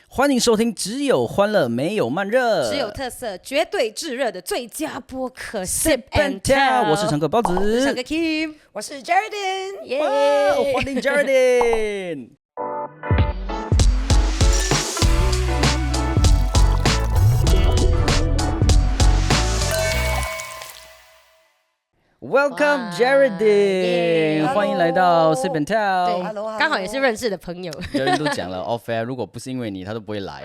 欢迎收听只有欢乐没有慢热，只有特色，绝对炙热的最佳播客 Sip and Tell。我是常客包子，我是常客 Khim， 我是 Geraldine， 耶、哇，欢迎 Geraldine。Welcome Geraldine， 欢迎来到 Sip and Tell。对 Hello，刚好也是认识的朋友。Geraldine 都讲了 off air， 如果不是因为你，他都不会来。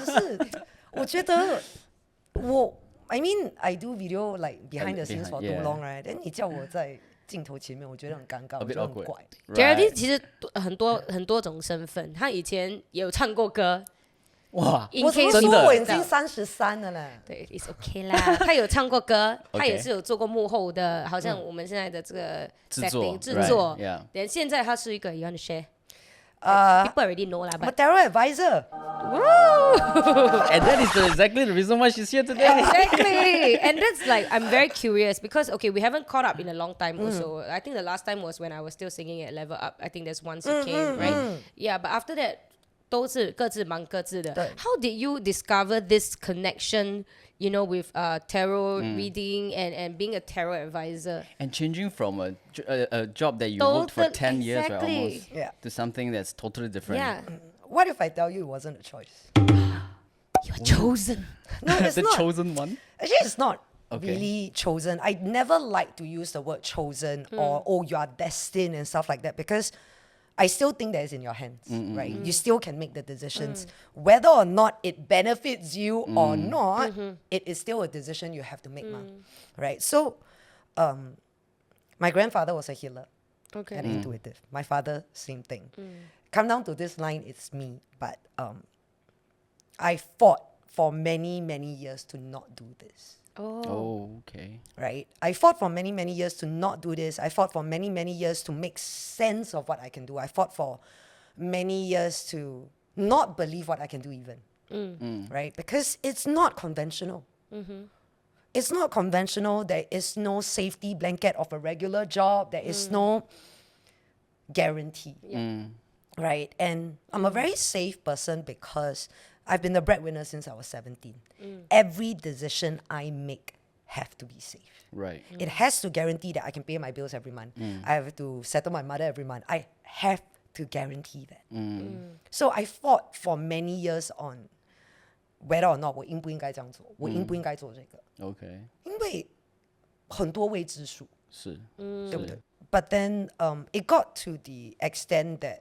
只是我觉得I mean I do video like behind the scenes for too long, right? 但你叫我在镜头前面，我觉得很尴尬，我觉得很怪。Geraldine 其实很多种身份，他以前也有唱过歌。哇，我怎么说我已经33了嘞？对 ，it's okay 啦。他有唱过歌，他也是有做过幕后的，好像我们现在的这个制作。连现在他是一个 you want to share？ people already know 啦。I'm a tarot advisor. And that is exactly the reason why she's here today. Exactly. And that's like, I'm very curious because, okay, we haven't caught up in a long time also. I think the last time was when I was still singing at Level Up. I think that's once you came, right? Yeah, but after that, 都是各自忙各自的。How did you discover this connection, you know, with tarot reading and being a tarot advisor? And changing from a job that you worked for 10 years, right, almost, to something that's totally different. Yeah. What if I tell you it wasn't a choice? You're chosen. No, it's The not. chosen one? Actually, it's not really chosen. I never like to use the word chosen or, oh, you are destined and stuff like that because I still think that it's in your hands, right? You still can make the decisions. Whether or not it benefits you or not, it is still a decision you have to make, right? So, my grandfather was a healer and intuitive. My father, same thing. Come down to this line, it's me. But I fought for many, many years to not do this. Oh, okay. Right? I fought for many, many years to not do this. I fought for many, many years to make sense of what I can do. I fought for many years to not believe what I can do even. Right? Because it's not conventional. It's not conventional. There is no safety blanket of a regular job. There is no guarantee. Right? And I'm a very safe person because I've been the breadwinner since I was 17. Every decision I make have to be safe. Right. It has to guarantee that I can pay my bills every month. I have to settle my mother every month. I have to guarantee that. So I fought for many years on whether or not 我应不应该这样做，我应不应该做这个。Okay. 因为很多未知数，是，对不对？ But then it got to the extent that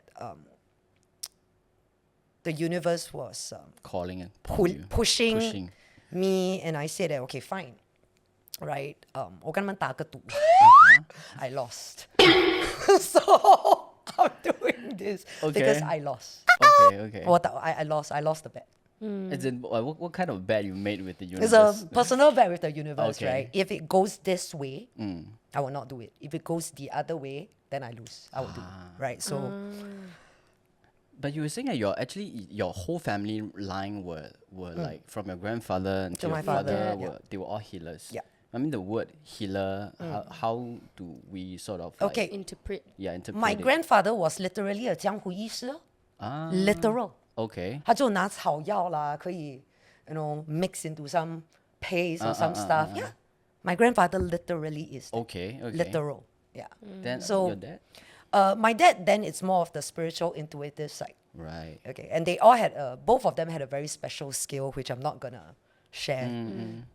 the universe was calling and pushing me, and I said that okay, fine, right? 我跟他们打个赌 I lost. So I'm doing this because I lost. Okay. I lost the bet. As in, what kind of bet you made with the universe? It's a personal bet with the universe, Okay. right? If it goes this way, I will not do it. If it goes the other way, then I lose. I will do it, right? So. But you were saying that your whole family line were like from your grandfather to your my father, father, they were all healers. Yeah. I mean the word healer, how do we sort of like, Okay. Interpret. interpret My it? grandfather was literally a 江湖医师 literal. Okay. 他就拿草药啦，可以 mix into some paste or some stuff. Yeah. My grandfather literally is that. Okay. Literal. Yeah. Then So- your dad? My dad then it's more of the spiritual intuitive side. Right. Okay. And they all had both of them had a very special skill which I'm not gonna share.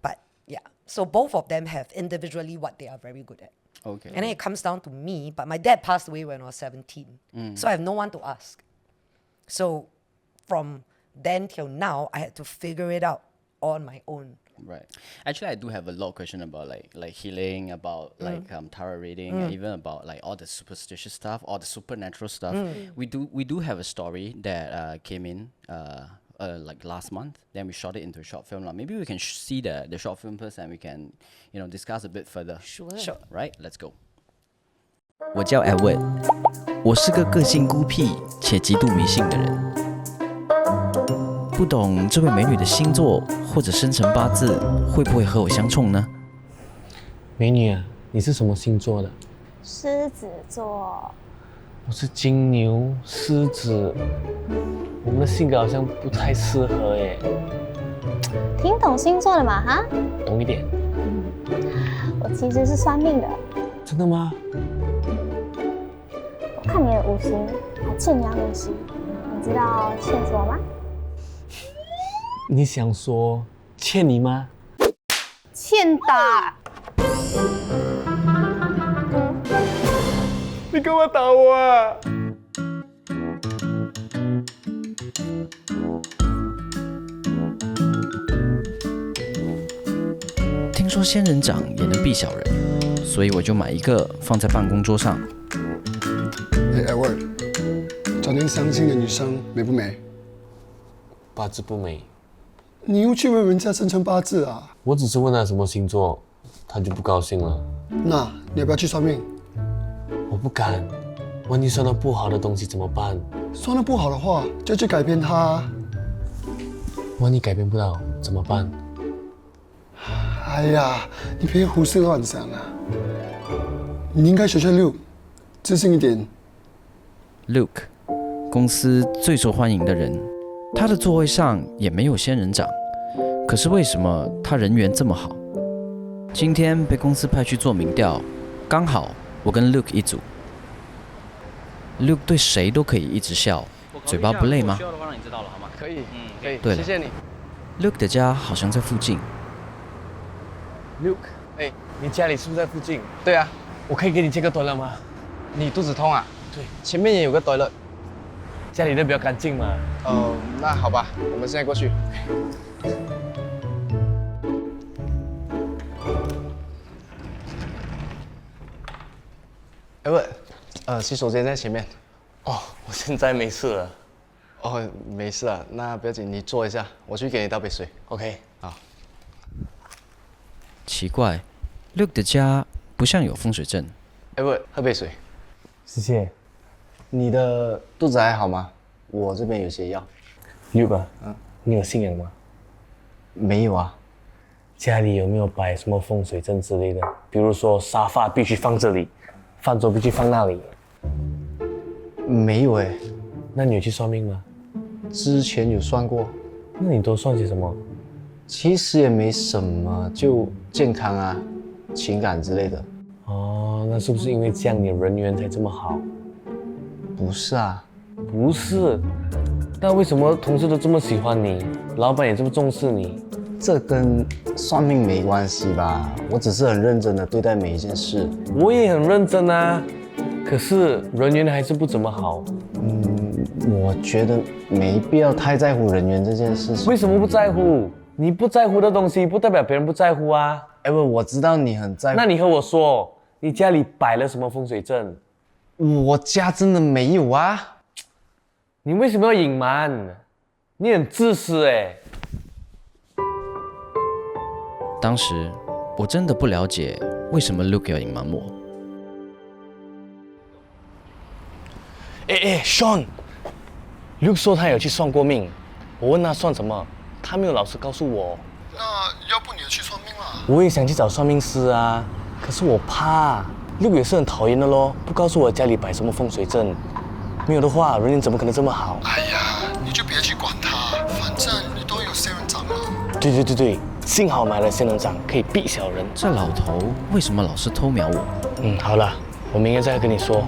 But yeah. So both of them have individually what they are very good at. Okay. And then it comes down to me, but my dad passed away when I was 17. So I have no one to ask. So from then till now, I had to figure it out on my own. Right. Actually, I do have a lot of questions about like healing, about like tarot reading, and even about like all the superstitious stuff, all the supernatural stuff. We do have a story that came in like last month. Then we shot it into a short film. Maybe we can see the short film first, and we can discuss a bit further. Sure. Right. Let's go. 我叫 Edward， 我是个个性孤僻且极度迷信的人。不懂这位美女的星座或者生辰八字会不会和我相冲呢？美女啊，你是什么星座的？狮子座。我是金牛、狮子，我们的性格好像不太适合耶。挺懂星座的嘛，哈？懂一点。我其实是算命的，真的吗？我看你的五行还欠你东西，你知道欠什么吗？你想说欠你吗？欠打。你干嘛打我啊？听说仙人掌也能避小人，所以我就买一个放在办公桌上。Edward， 昨天相亲的女生美不美？八字不美。你又去问人家生辰八字啊？我只是问他什么星座，他就不高兴了。那你要不要去算命？我不敢，万一算到不好的东西怎么办？算得不好的话，就去改变它。万一改变不了怎么办？哎呀，你别胡思乱想啊！你应该学学Luke，自信一点。Luke， 公司最受欢迎的人，他的座位上也没有仙人掌，可是为什么他人缘这么好？今天被公司派去做民调，刚好我跟 Luke 一组。Luke 对谁都可以一直笑，嘴巴不累吗？需要的话让你知道了好吗？可以，可以，对了，谢谢你。 Luke 的家好像在附近。Luke， 哎，你家里是不是在附近？对啊，我可以给你借个toilet吗？你肚子痛啊？对，前面也有个 toilet。家里的比较干净嘛。那好吧，我们现在过去。哎喂，洗手间在前面。哦，我现在没事了。哦，没事啊，那不要紧，你坐一下，我去给你倒杯水。 OK。好。奇怪 ，Luke 的家不像有风水阵。哎喂，喝杯水。谢谢。你的肚子还好吗？我这边有些药。Luke 啊，你有信仰吗？没有啊。家里有没有摆什么风水阵之类的？比如说沙发必须放这里，饭桌必须放那里。没有哎。那你有去算命吗？之前有算过。那你都算些什么？其实也没什么，就健康啊、情感之类的。哦，那是不是因为这样你人缘才这么好？不是啊。不是。那为什么同事都这么喜欢你，老板也这么重视你？这跟算命没关系吧？我只是很认真的对待每一件事。我也很认真啊，可是人缘还是不怎么好。我觉得没必要太在乎人缘这件事情。为什么不在乎？你不在乎的东西，不代表别人不在乎啊。哎喂，我知道你很在乎。那你和我说，你家里摆了什么风水阵？我家真的没有啊。你为什么要隐瞒？你很自私哎。当时我真的不了解为什么 Luke 要隐瞒我。哎 ，Sean，Luke 说他有去算过命，我问他算什么，他没有老实告诉我。那要不你也去算命啦？我也想去找算命师啊，可是我怕Luke也是很讨厌的咯，不告诉我家里摆什么风水阵，没有的话，人缘怎么可能这么好？哎呀，你就别去管他，反正你都有仙人掌了。对，幸好买了仙人掌，可以避小人。这老头为什么老是偷瞄我？好了，我明天再跟你说，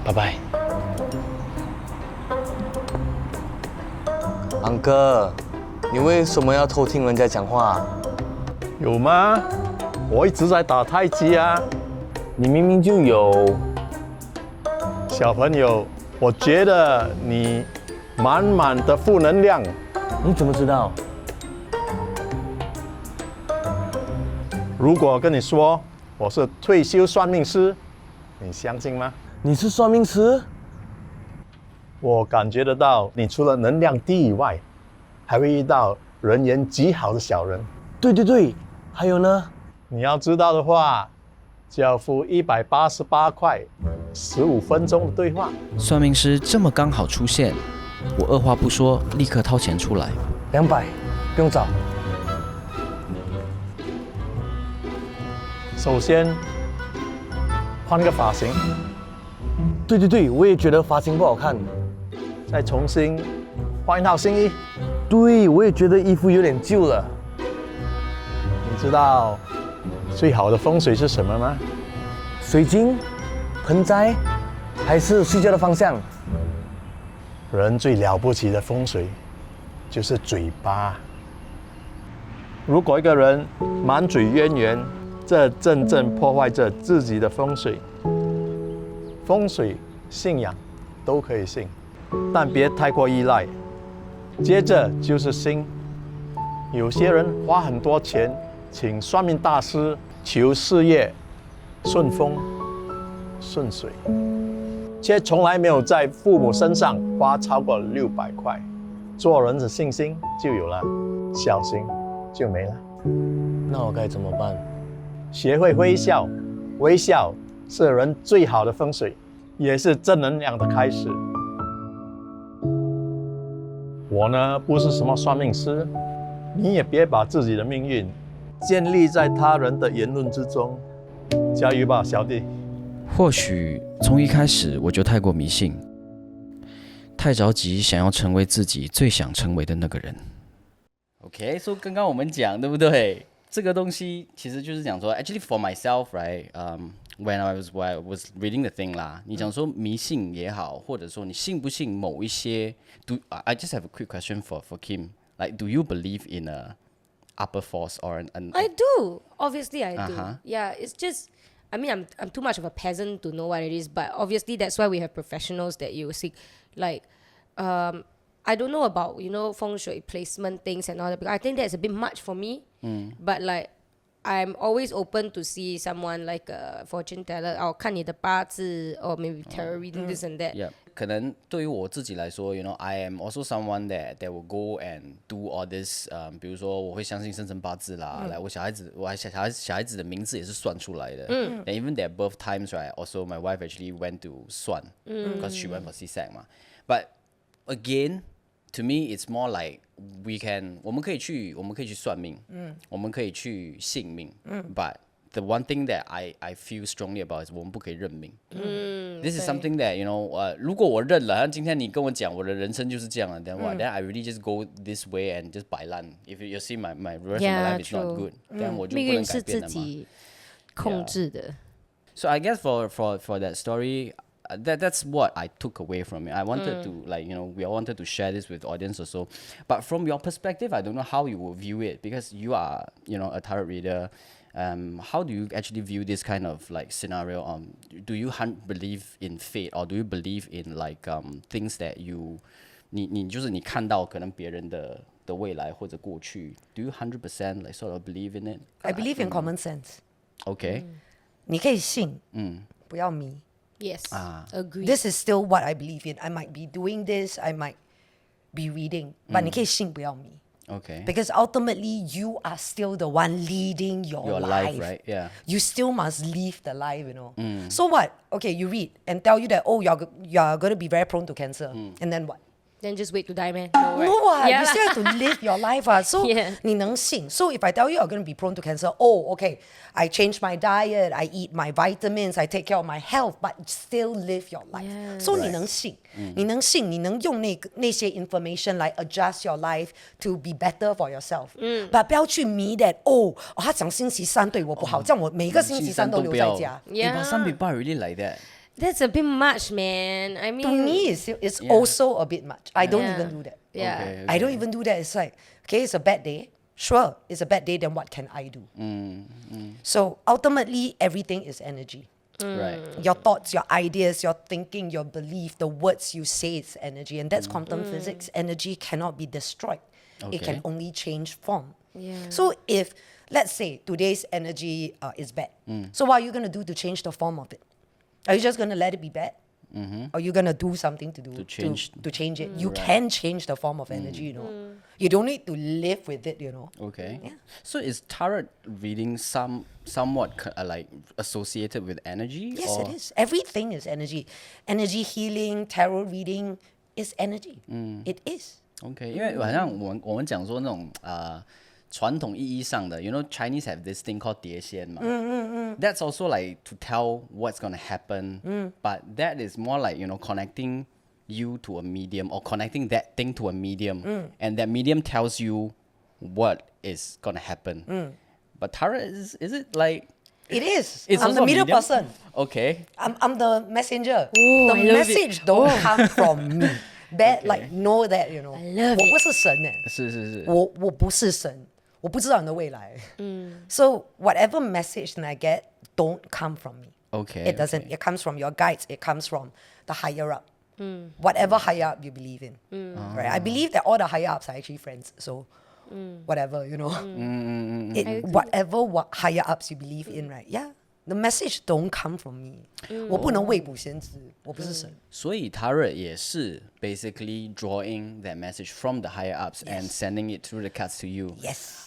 拜拜。安哥，你为什么要偷听人家讲话？有吗？我一直在打太极啊。你明明就有。小朋友，我觉得你满满的负能量。你怎么知道？如果跟你说我是退休算命师，你相信吗？你是算命师？我感觉得到，你除了能量低以外，还会遇到人缘极好的小人。对，还有呢？你要知道的话，就要付188块，15分钟的对话。算命师这么刚好出现，我二话不说，立刻掏钱出来。200，不用找。首先，换个发型，对，我也觉得发型不好看。再重新换一套新衣。对，我也觉得衣服有点旧了。你知道最好的风水是什么吗？水晶、盆栽，还是睡觉的方向？人最了不起的风水就是嘴巴。如果一个人满嘴渊源，这真正破坏着自己的风水。风水、信仰都可以信，但别太过依赖。接着就是心，有些人花很多钱请算命大师求事业顺风顺水，却从来没有在父母身上花超过600块。做人的信心就有了，小心就没了。那我该怎么办？学会微笑，微笑是人最好的风水，也是正能量的开始。我呢，不是什么算命师，你也别把自己的命运建立在他人的言论之中。加油吧，小弟！或许从一开始我就太过迷信，太着急想要成为自己最想成为的那个人。OK， 所以刚刚我们讲对不对？这个东西其实就是讲说 ，actually for myself, right? When I was reading the thing 啦，你讲说迷信也好，或者说你信不信某一些I just have a quick question for Khim. Like, do you believe in a upper force or an I do. Obviously, I do. Uh-huh. Yeah, it's just. I mean, I'm too much of a peasant to know what it is, but obviously that's why we have professionals that you seek. Like, I don't know about feng shui placement things and all that, because I think that's a bit much for me. But like, I'm always open to see someone like a fortune teller. 看你的八字 or maybe tarot reading this and that. Yeah， 可能对于我自己来说 I am also someone that will go and do all this。比如说我会相信生辰八字啦，来我小孩子的名字也是算出来的。And even their birth times, right? Also, my wife actually went to 算，because she went for C-sec 嘛。But again, to me, it's more like我们可以去算命，我们可以去信命，but the one thing that I feel strongly about is 我们不可以认命。This is something that 如果我认了，像今天你跟我讲我的人生就是这样了，then what? Then I really just go this way and just 摆烂。If you see my rest of my life is not good, then 我就不能改变了嘛。命运是自己控制的。So I guess for that story. That's what I took away from it. I wanted to we all wanted to share this with the audience also. But from your perspective, I don't know how you will view it, because you are a tarot reader. How do you actually view this kind of like scenario? Do you believe in fate, or do you believe in like things that你就是你看到可能别人的未来或者过去 ？Do you 100% like sort of believe in it? I believe in common sense. Okay. 你可以信，不要迷。Yes, agree. This is still what I believe in. I might be doing this, I might be reading, but 你可以信不要迷。Okay. Because ultimately, you are still the one leading your life, right? Yeah. You still must live the life, So what? Okay, you read and tell you that, you're going to be very prone to cancer. And then what? Then just wait to die, man. No, right? No, Yeah you still have to live your life. So, Yeah. 你能信. So if I tell you you're going to be prone to cancer, okay, I change my diet, I eat my vitamins, I take care of my health, but still live your life. So 你能信，你能信，你能用那些 information 来 adjust your life to be better for yourself. But 不要去迷 that, 他讲星期三对我不好，这样我每个星期三都留在家。Yeah. But some people are really like that. That's a bit much, man. I mean, To me, it's also a bit much. I don't even do that. Yeah. Okay. I don't even do that. It's like, okay, it's a bad day. Sure, it's a bad day, then what can I do? So ultimately, everything is energy. Right. Your thoughts, your ideas, your thinking, your belief, the words you say is energy. And that's quantum physics. Energy cannot be destroyed. It can Okay. only change form. Yeah. So if, let's say, today's energy is bad. So what are you going to do to change the form of it? Are you just going to let it be bad? Or are you going to do something to change it? You can change the form of energy, You don't need to live with it, Okay. Yeah. So is tarot reading somewhat like associated with energy? Yes, or? it is. Everything is energy. Energy healing, tarot reading is energy. It is. OK， 因为好像我们讲说那种传统意义上的 you know Chinese have this thing called 碟仙嘛 that's also like to tell what's gonna happen but that is more like you know connecting you to a medium or connecting that thing to a medium and that medium tells you what is gonna happen but tarot is it like It is. It's I'm also the a middle medium? person. okay I'm the messenger. Ooh, the I love it. message don't come from me. That Okay. like know that you know. I love 我 it. 不是神哎，是我不是神，我不知道你的未来。So whatever message that I get don't come from me. okay It doesn't. okay. It comes from your guides. It comes from the higher up. Whatever higher up you believe in. Right. I believe that all the higher ups are actually friends. So whatever, you know. Whatever higher ups you believe in, right? Yeah. The message don't come from me. 我不能未卜先知，我不是神。所以 tarot 也是 basically drawing that message from the higher ups and sending it through the cards to you Yes.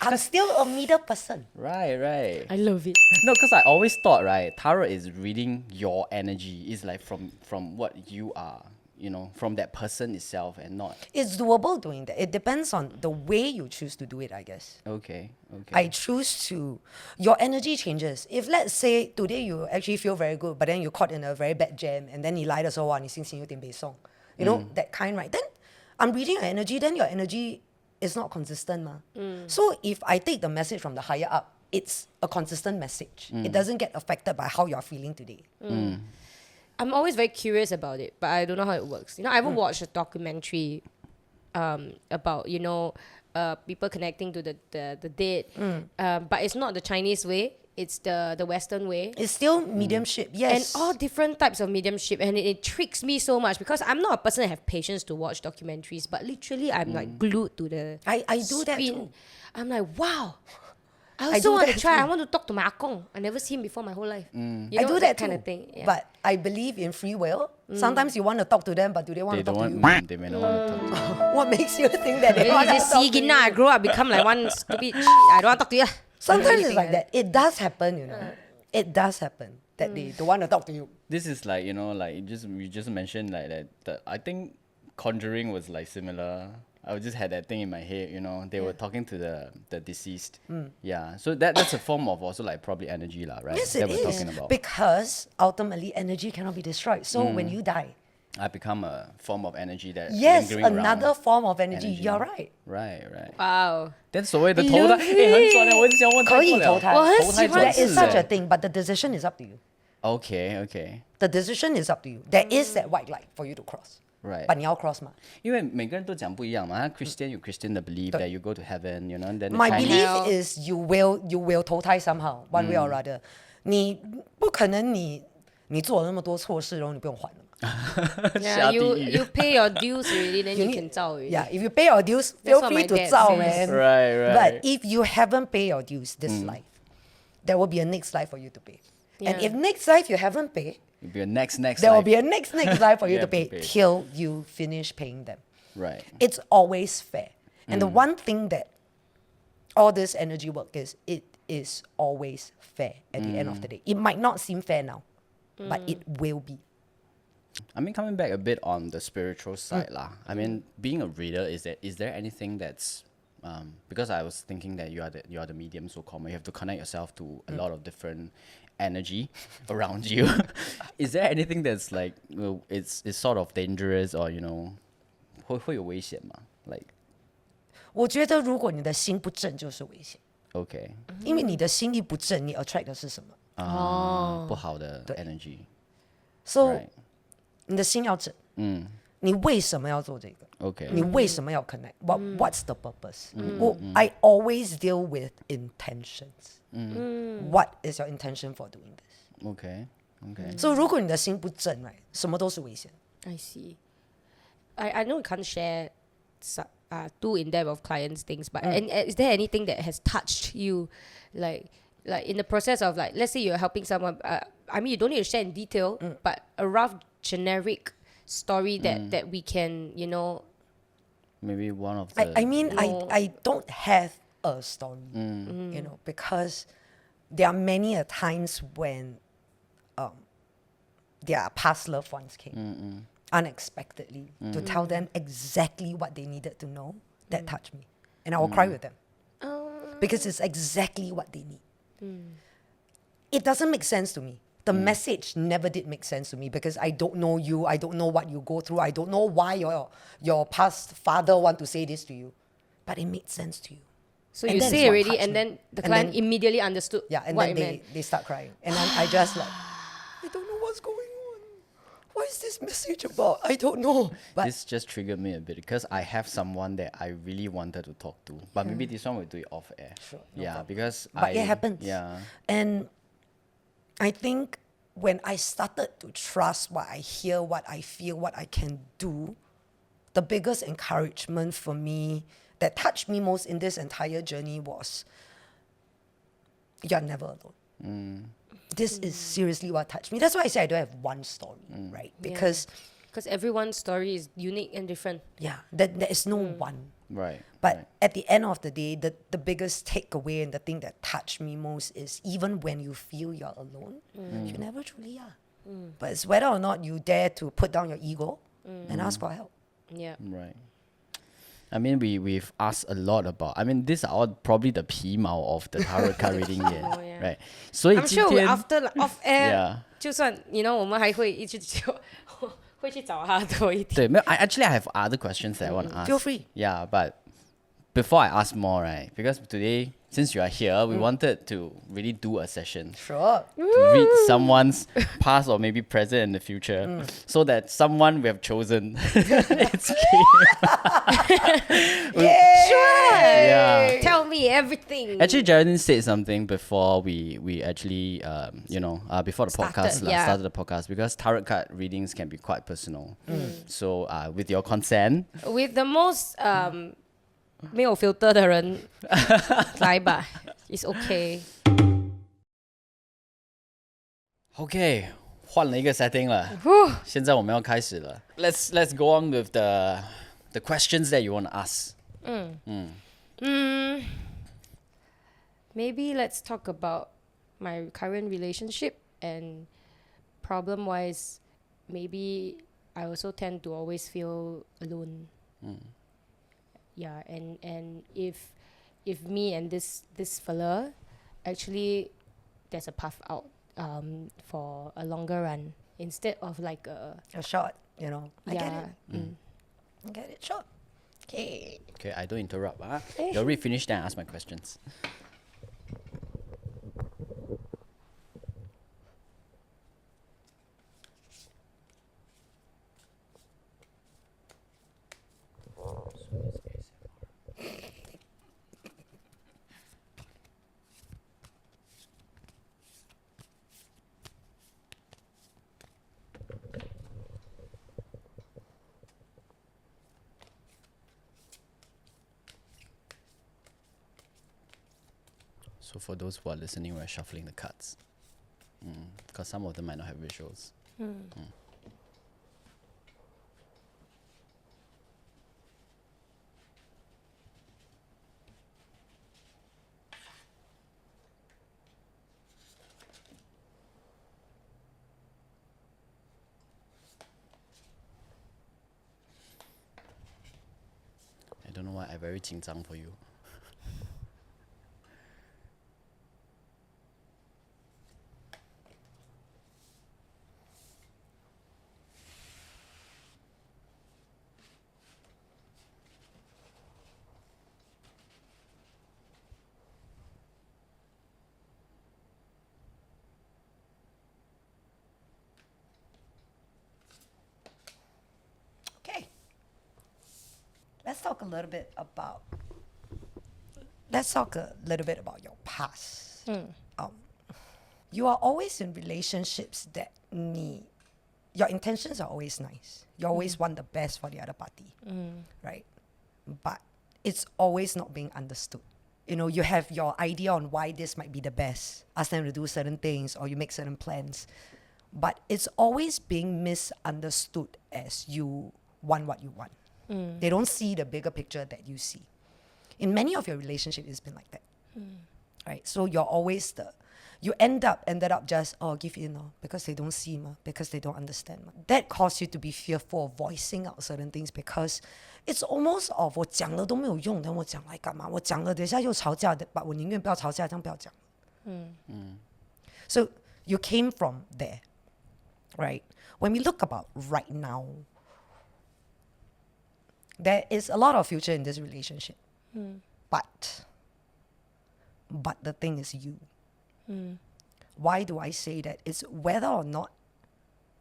I'm still a middle person. right I love it. no because I always thought right tarot is reading your energy is like from what you are you know from that person itself and not It's doable doing that. It depends on the way you choose to do it, I guess. okay I choose to. Your energy changes. If let's say today you actually feel very good, but then you caught in a very bad jam, and then 你来的时候哇，你心情有点悲伤 you know that kind, right? Then I'm reading your energy. Then your energy is not consistent, ma. So if I take the message from the higher up, it's a consistent message. It doesn't get affected by how you're feeling today. I'm always very curious about it, but I don't know how it works. You know, I ever watched a documentary about, you know, people connecting to the dead. But it's not the Chinese way. It's the Western way. It's still mediumship, And yes. all different types of mediumship. And it tricks me so much because I'm not a person that have patience to watch documentaries. But literally, I'm like glued to the I do that screen. too. I'm like, wow. I I also do want to that try. too. I want to talk to my akong. I never seen him before my whole life. You I know, do that kind too. of thing. Yeah. But I believe in free will. Sometimes you want to talk to them, but do they want they to talk don't to you? want they may not want to talk to you What makes you think that they Maybe want to just talk see to you? Gina, I grow up, become like one stupid shit. I don't want to talk to you. Sometimes it's Anything like that. It does happen, you know. It does happen that they don't want to talk to you. this is like you know like you just mentioned like that I think Conjuring was like similar I just had that thing in my head you know they were talking to the deceased yeah so that's a form of also like probably energy lah right Yes, that it we're is. talking about Because ultimately energy cannot be destroyed. So when you die, I become a form of energy that yes, lingering another around. form of energy. Energy. You're right. right Wow. then 所谓的 I 投胎 love 很爽的我一直想问可以投胎。我很投胎喜欢 There 转 is 世 such a 欸 thing, but the decision is up to you. okay The decision is up to you. There is that white light for you to cross. right But 你要 cross 嘛？因为每个人都讲不一样嘛 Christian 有 Christian 的 belief that you go to heaven you know and then the My Chinese- belief is you will 投胎 somehow one way or other. 你不可能你做了那么多错事，然后你不用还了嘛。Yeah, 下地 you 狱 you pay your dues already, then you need- can 造 already. Yeah, if you pay your dues, That's feel what free my to dad 造, says. man. Right. But if you haven't paid your dues this life, there will be a next life for you to pay. And Yeah. if next life you haven't paid, It'll be a next there will life. be a next life for you You to have to pay pay. till you finish paying them. Right. It's always fair. And the one thing that all this energy work is, it is always fair at the end of the day. It might not seem fair now, but it will be. I mean, coming back a bit on the spiritual side, lah. I mean, being a reader, is there anything that's because I was thinking that you are the medium so called, you have to connect yourself to a lot of different energy around you. Is there anything that's like it's sort of dangerous or you know 会有危险吗 like 我觉得如果你的心不正就是危险， okay 因为你的心一不正，你 attract 的是什么？不好的 energy So right 你的心要正，你为什么要做这个？ okay 你为什么要 connect? What's the purpose? I always deal with intentions. What is your intention for doing this? okay So 如果你的心不正 right，什么都是危险。 I see. I know you can't share too in depth of clients' things, but is there anything that has touched you, like in the process of like, let's say you're helping someone. I mean, you don't need to share in detail, but a rough generic story that we can, you know. maybe one of the I mean, No. I don't have a story, you know, because there are many a times when their past loved ones came unexpectedly to tell them exactly what they needed to know. That touched me, and I will cry with them. because it's exactly what they need. It doesn't make sense to me. The message never did make sense to me because I don't know you. I don't know what you go through. I don't know why your past father want to say this to you. But it made sense to you. So And you that is say what already, touched and me. then the And client then- immediately understood Yeah, and what then it meant. they start crying. And I just like, I don't know what's going on. What is this message about? I don't know. But This just triggered me a bit because I have someone that I really wanted to talk to, but maybe this one will do it off air. Sure, no yeah, problem. because But it happens. Yeah, And I think when I started to trust what I hear, what I feel, what I can do, the biggest encouragement for me that touched me most in this entire journey was you're never alone. This is seriously what touched me. That's why I say I don't have one story, right? Because Because everyone's story is unique and different. there is no one. right. But right. at the end of the day, the biggest takeaway and the thing that touched me most is even when you feel you're alone, you never truly are. But it's whether or not you dare to put down your ego and ask for help. Yeah. Right. I mean, we've asked a lot about. I mean, these are all probably the 皮毛 of the tarot card reading yet, Oh, yeah. right? 所以 I'm 今 sure 天 after like, off air, Yeah. 就算我们还会一直会去找他多一点。对，没有 actually I have other questions that I want to ask. Feel free. Yeah, but before I ask more, right? Because today, since you are here, we wanted to really do a session Sure. to read someone's past or maybe present and the future, so that someone we have chosen. It's yeah. Tell me everything. Actually, Geraldine said something before we actually, before the podcast started the podcast, because tarot card readings can be quite personal. So, with your consent, With the most 没有 filter 的人来吧 it's okay. okay, 换了一个 setting 了。现在我们要开始了。Let's go on with the questions that you want to ask. Maybe let's talk about my current relationship, and problem wise maybe I also tend to always feel alone. Yeah, and if me and this fella actually there's a path out for a longer run instead of like a A shot, I get yeah. it. I get it. Short. Okay. Okay, I don't interrupt. You already finished, then I ask my questions. So for those who are listening, we're shuffling the cards. Because some of them might not have visuals. I don't know why I very 紧张 for you. Okay. Let's talk a little bit about your past. You are always in relationships that your intentions are always nice. You always want the best for the other party, right? But it's always not being understood. You have your idea on why this might be the best. Ask them to do certain things or you make certain plans. But it's always being misunderstood as you want what you want. They don't see the bigger picture that you see. In many of your relationships, it's been like that. Right? So you're always you ended up just give in because they don't see because they don't understand. That caused you to be fearful of voicing out certain things because it's almost of 我讲了都没有用， then 我讲来干嘛？我讲了等一下又吵架的， but 我宁愿不要吵架，这样不要讲。So you came from there, right? When we look about right now, there is a lot of future in this relationship, but the thing is you. Why do I say that? It's whether or not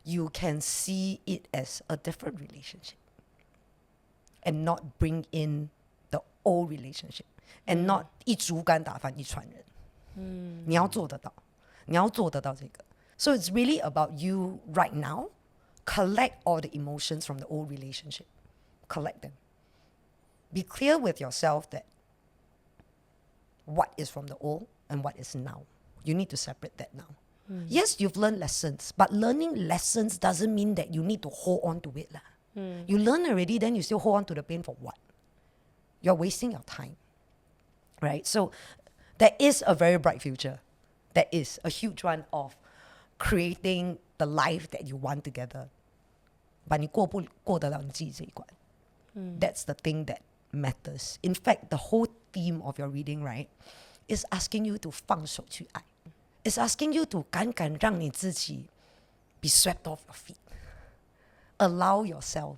you can see it as a different relationship and not bring in the old relationship and not 一竹竿打翻一船人。你要做得到，你要做得到这个。So it's really about you right now. Collect all the emotions from the old relationship. Collect them. Be clear with yourself that what is from the old and what is now. You need to separate that now. Yes, you've learned lessons, but learning lessons doesn't mean that you need to hold on to it. You learn already, then you still hold on to the pain for what? You're wasting your time. Right? So there is a very bright future. There is a huge one of creating the life that you want together. But 你过不过得了你自己这一关? That's the thing that matters. In fact, the whole theme of your reading, right, is asking you to 放手去爱. It's asking you to 敢让你自己 be swept off your feet. Allow yourself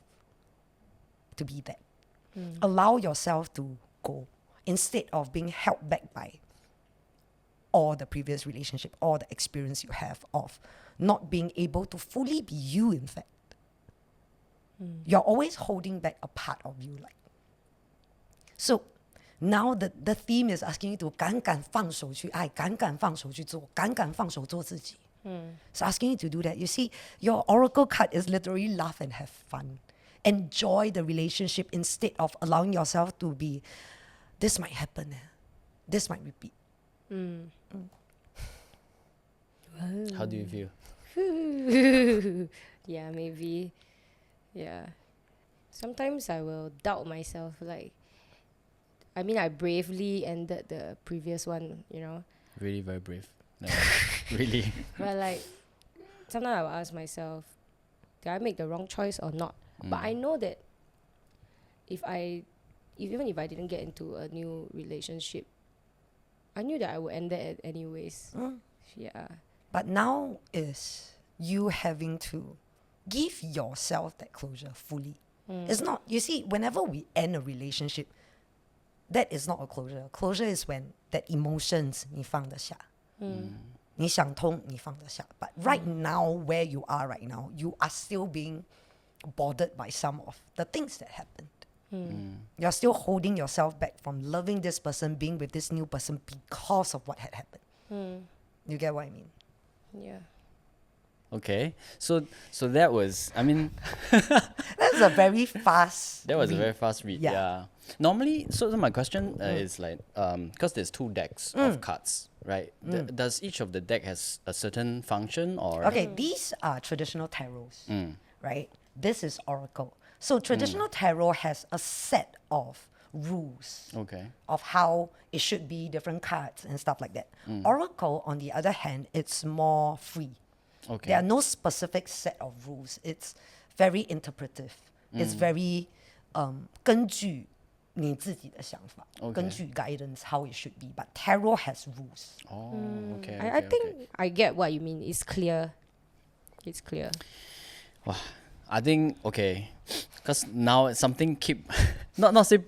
to be that. Allow yourself to go instead of being held back by all the previous relationship, all the experience you have of not being able to fully be you, in fact. You're always holding back a part of you. So now the theme is asking you to 敢放手去爱，敢放手去做，敢放手做自己。So asking you to do that. You see, your oracle card is literally laugh and have fun. Enjoy the relationship instead of allowing yourself to be, this might happen. This might repeat. How do you feel? Yeah, maybe. Yeah. Sometimes I will doubt myself. I bravely ended the previous one, Really very brave. No, really. But sometimes I will ask myself, did I make the wrong choice or not? But I know that even if I didn't get into a new relationship, I knew that I would end it anyways. Yeah. But now is you having to give yourself that closure fully. It's not, you see, whenever we end a relationship, that is not a closure. Closure is when that emotions 你放得下。你想通，你放得下。But right now, where you are right now, you are still being bothered by some of the things that happened. You're still holding yourself back from loving this person, being with this new person because of what had happened. You get what I mean? Yeah. Okay, so that was, That's a very fast that was a read. very fast read. Yeah. Yeah. Normally, so my question is because there's 2 decks of cards, right? Does each of the deck has a certain function or? Okay, these are traditional tarots, right? This is oracle. So traditional tarot has a set of rules Okay. of how it should be, different cards and stuff like that. Oracle, on the other hand, it's more free. Okay. There are no specific set of rules. It's very interpretive. It's very 根据你自己的想法， 根据 guidance how it should be. But tarot has rules. Oh, okay. I think I get what you mean. It's clear. It's clear. I think okay, because now something keep not say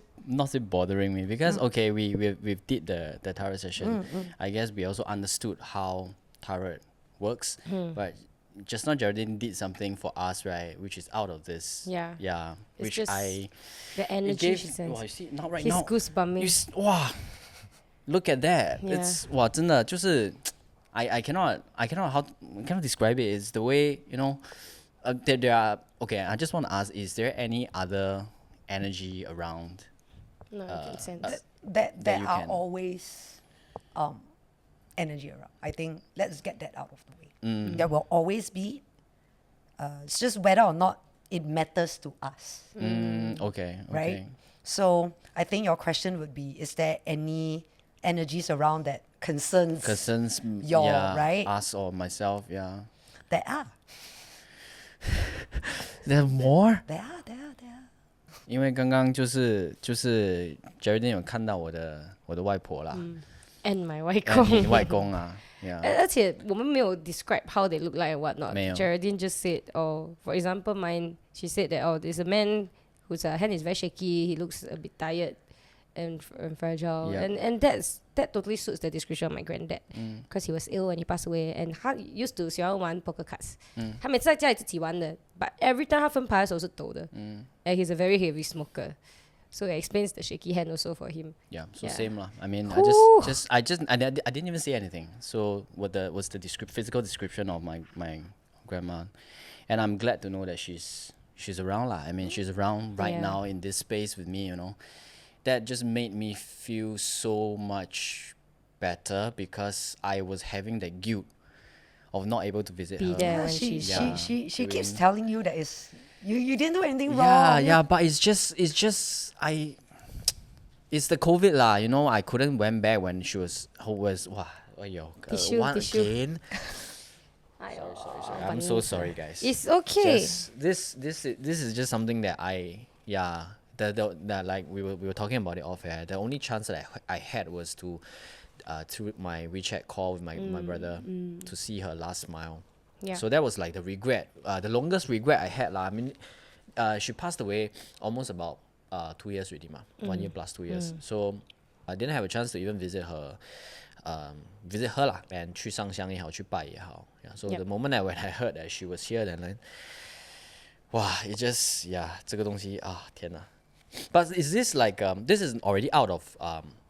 bothering me because okay we did the tarot session. I guess we also understood how tarot works, but just now Geraldine did something for us, right? Which is out of this. Yeah. Yeah. It's Which just I the energy she sends. Wow, you see not right He's now. goosebumping. Wow. Look at that. Yeah. It's 哇真的就是 I cannot describe it. It's the way, there are okay, I just want to ask, is there any other energy around? No, I can sense. That That you are can. always energy around. I think let's get that out of the way. There will always be. It's just whether or not it matters to us, Okay. right? So I think your question would be: is there any energies around that concerns your right? us or myself, yeah. There are. There are more? There are. 因为刚刚就是 Geraldine 有看到我的外婆啦 And my 外 and 公你外公啊 yeah. 而且我们没有 describe how they look like and whatnot. 没有 Geraldine just said, oh, for example, mine, she said that, oh, there's a man whose hand is very shaky, he looks a bit tired and fragile. Yeah. And that totally suits the description of my granddad. Because he was ill when he passed away. And 他 used to 喜欢玩 poker cards. 他每次在家里自己玩的 but every time 他分牌的时候是抖的 and he's a very heavy smoker. So it explains the shaky hand also for him. Yeah, so Yeah. same lah. I mean, Whew. I didn't even say anything. So what's the physical description of my grandma, and I'm glad to know that she's around lah. I mean, she's around right Yeah. now in this space with me. You know, that just made me feel so much better because I was having the guilt of not able to visit Be her. there when She she's she keeps telling you that you didn't do anything Yeah, wrong. yeah, but it's just it's the COVID lah, you know. I couldn't went back when she was wow, Tissue, one tissue. again. Sorry. I'm so sorry, guys. It's okay. Just, this is just something that that like we were talking about it off air. The only chance that I had was to through my WeChat call with my brother to see her last smile. Yeah. So that was like the regret, the longest regret I had lah. I mean, she passed away almost about 2 years already, 1 year plus 2 years. So I didn't have a chance to even visit her lah, and 去上香也好，去拜也好. Yeah. So Yep. the moment when I heard that she was here, then wow, it just 这个东西天哪. But is this like this is already out of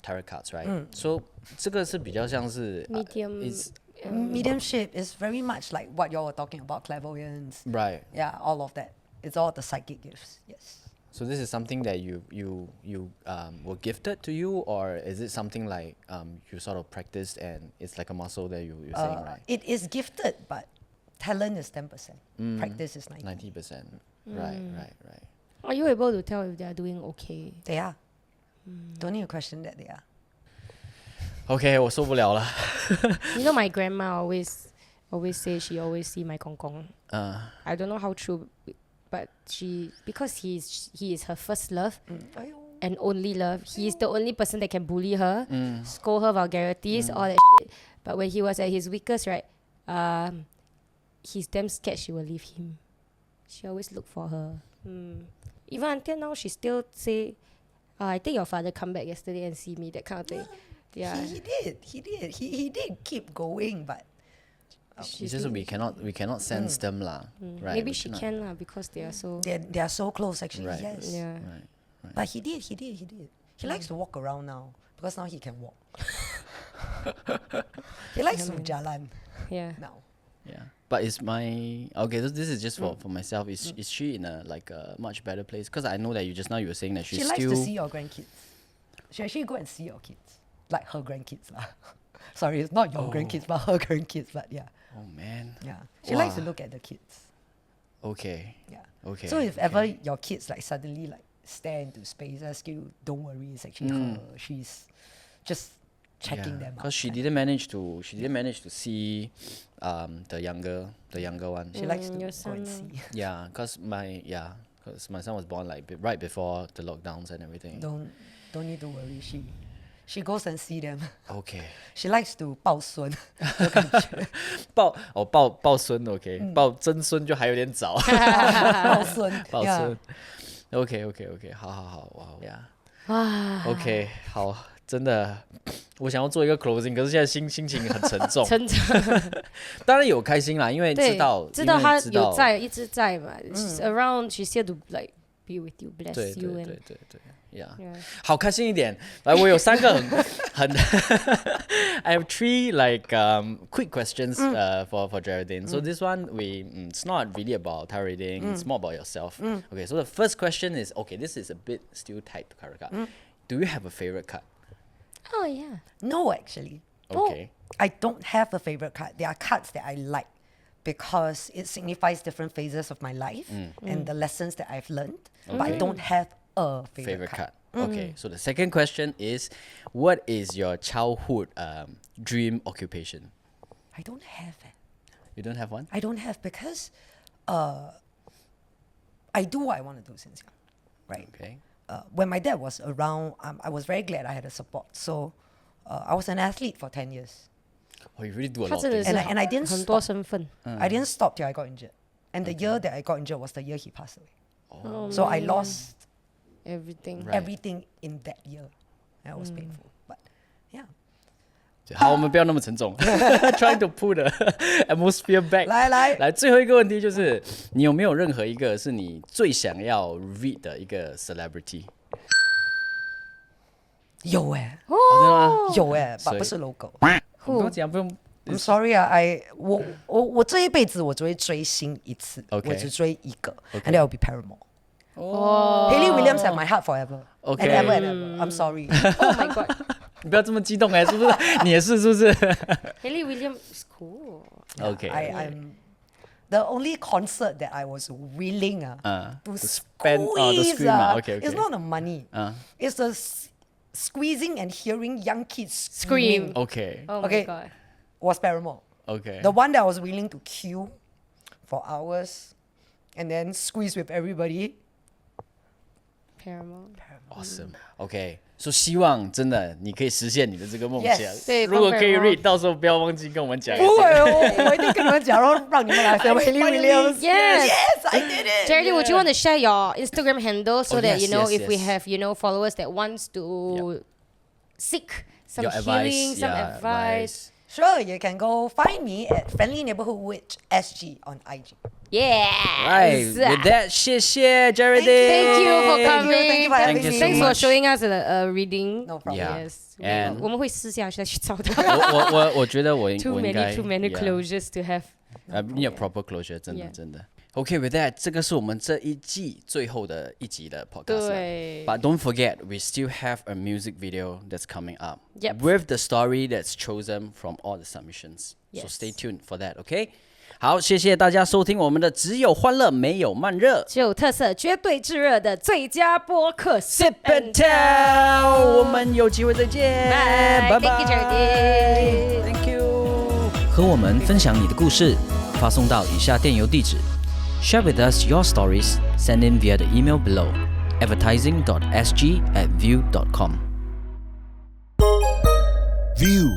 tarot cards, right? So 这个是比较像是 Medium. is Mediumship is very much like what y'all were talking about, clairvoyance. right. Yeah, all of that. It's all the psychic gifts. Yes. So this is something that you were gifted to you, or is it something like you sort of practiced and it's like a muscle that you're saying, right? It is gifted, but talent is 10%. Practice is 90%. 90%. Right. Are you able to tell if they are doing okay? They are. Don't need to question that they are. Okay, 我受不了了. You know, my grandma always say she always see my gong gong. I don't know how true, but because he is her first love and only love. He is the only person that can bully her, scold her vulgarities, all that shit. But when he was at his weakest, right, he's damn scared she will leave him. She always look for her. Even until now, she still say, I think your father come back yesterday and see me, that kind of thing. Yeah. He did. He did keep going, but It's just we cannot sense them lah. Right? Maybe we she cannot. can lah because they are so. they are so close actually. Right. Yes. Yeah. Right. But he did. He likes to walk around now because now he can walk. He likes to jalan Yeah. now. Yeah. But is my okay? This is just for myself. Is she in a like a much better place? Because I know that you were saying that she's She likes still. to see your grandkids. She actually go and see your kids, like her grandkids lah. Sorry, it's not your grandkids, but her grandkids. But yeah, Oh man. yeah. She likes to Wow. look at the kids. Okay. Yeah. Okay. So if ever your kids like suddenly like stare into space, ask you, don't worry, it's actually her. She's just checking them out. Because she didn't manage to see the younger one. She likes to your go and son, see. Yeah, because my son was born like right before the lockdowns and everything. Don't need to worry. She goes and see them. Okay. She likes to 抱孙。抱孙 OK，抱曾孙就还有点早。抱孙。抱 Yeah. 孙。OK，好，哇，Yeah。哇 OK，好，真的，我想要做一个 closing，可是现在心情很沉重。成长。当然有开心啦，因为对，知道他有在，一直在嘛。She's around, she's here to like be with you, bless 对 you 对 and 对，Yeah， yeah. 好开心一点。来，我有3个很I have 3 like quick questions for Geraldine. So this one it's not really about tarot reading. It's more about yourself. Okay, so the first question is this is a bit still tied to tarot card. Do you have a favorite card? Oh yeah. No, actually. Okay. I don't have a favorite card. There are cards that I like because it signifies different phases of my life and the lessons that I've learned. But I don't have a favorite card. Okay, so the second question is, what is your childhood dream occupation? I don't have it. You don't have one? I don't have because I do what I want to do since young, right? Okay. When my dad was around, I was very glad I had a support. So I was an athlete for 10 years. Oh, you really do a 他 lot of 真的 things. 是 And I didn't 很多 stop. 身份。 I didn't stop till I got injured. And the year that I got injured was the year he passed away. So I lost everything. everything in that year. And it was painful. But yeah. 好，我们不要那么沉重。Trying to pull the atmosphere back. 来，最后一个问题就是，你有没有任何一个是你最想要 read 的一个 celebrity？ 有哎，真的吗？有哎，所以不是 logo。不用讲，不用。 I'm sorry 啊我这一辈子我只会追星一次 Okay. 我只追一个 Okay. and that will be Paramore. 哦 Haley Williams had my heart forever. Okay. And ever and ever. I'm sorry. Oh my god. 你不要这么激动哎，是不是？你也是，是不是 Haley Williams is cool. ？OK。 I'm the only concert that I was willing to spend- to squeeze scream okay. it's not the money. It's the squeezing and hearing young kids Scream. OK Oh my Okay. god. was Paramore. OK。 The one that I was willing to queue for hours and then squeeze with everybody. Paramore. Awesome. OK， 说希望真的你可以实现你的这个梦想。 Yes. 对如果可以 Paramore read， 到时候不要忘记跟我们讲。不会，我一定跟你们讲，然后让你们来 film Haley Williams. Yes. Yes, I did it. Geraldine, would you want to share your Instagram handle so Oh, that yes, you know yes, if we yes. have followers that wants to seek some Your healing, advice, some yeah, advice. Sure, you can go find me at Friendly Neighborhood Witch SG on IG. Yeah. Right. With that， 谢谢 Geraldine。 Thank you for coming. Thank you for having Thank you me. so Thanks for much. showing us a reading. No problem. Yeah. Yes. And- 我们会私下再去找他。我觉得我 Too 应该 many yeah. closures to have. need a proper closure， 真的 Yeah. 真的。OK, with that， 这个是我们这一季最后的一集的 podcast 了。对。 But don't forget, we still have a music video that's coming up. Yep. With the story that's chosen from all the submissions. So Yes. stay tuned for that, OK? 好，谢谢大家收听我们的只有欢乐没有慢热。只有特色，绝对炙热的最佳播客 Sip And and Tell， 我们有机会再见，拜 Bye. Thank you, Geraldine. Thank you。和我们分享你的故事，发送到以下电邮地址 ：share with us your stories. Send in via the email below. advertising.sg@view.com. View